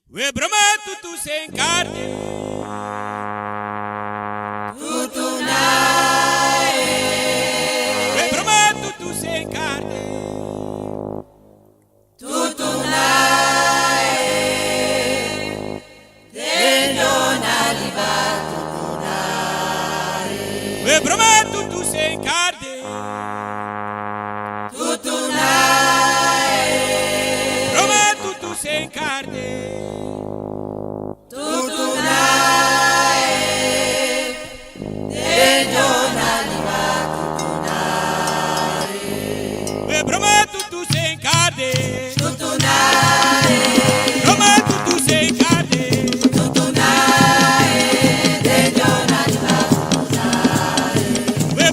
We broma tutu sem carne. We broma tutu sem carne. We broma tutu sem carne. Broma tutu sem carne. We broma tutu sem carne. Broma tutu sem carne. We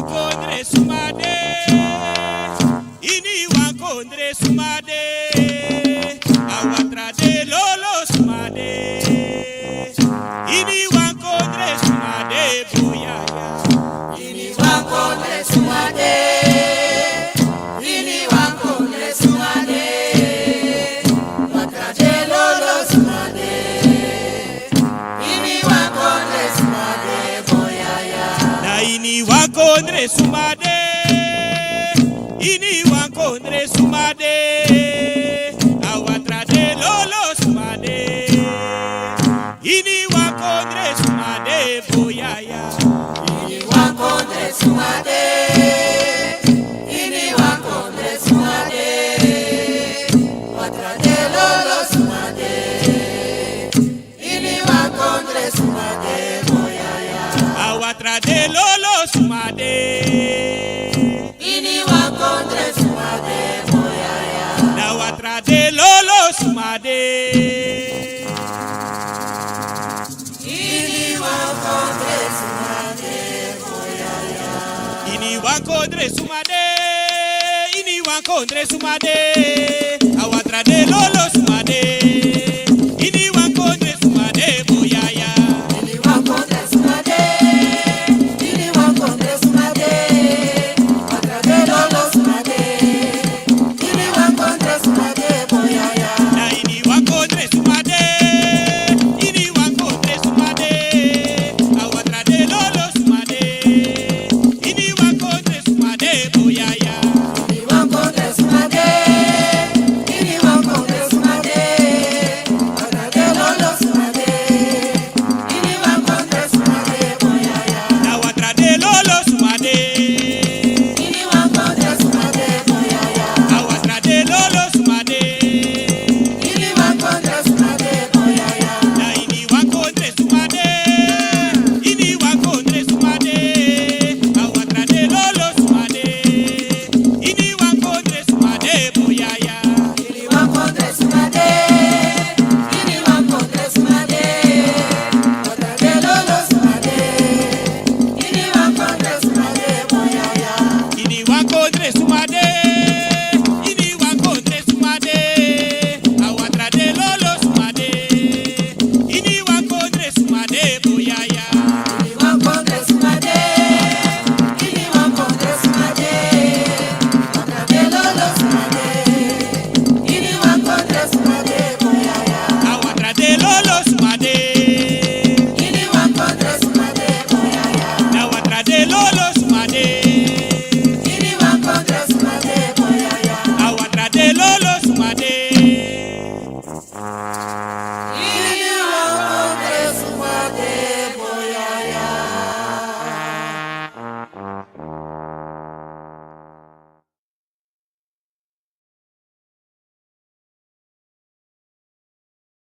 wankondre sumade. Ini wankondre sumade. Awatra de lolo sumade. Ini wankondre sumade boyaya. Ini wankondre sumade. Ini wankondre sumade. Watra de lolo sumade. Ini wankondre sumade boyaya. Na ini wankondre sumade. Ini wankondre sumade. Awatra de lolo sumade. Ini wankondre sumade boyaya. Ini wankondre sumade. Ini wankondre sumade. Watra de lolo sumade. Ini wankondre sumade boyaya. Awatra de lolo sumade. Ini wankondre sumade boyaya. Na watra de lolo sumade. Ini wankondre sumade boyaya. Ini wankondre sumade. Ini wankondre sumade. Awatra de lolo sumade.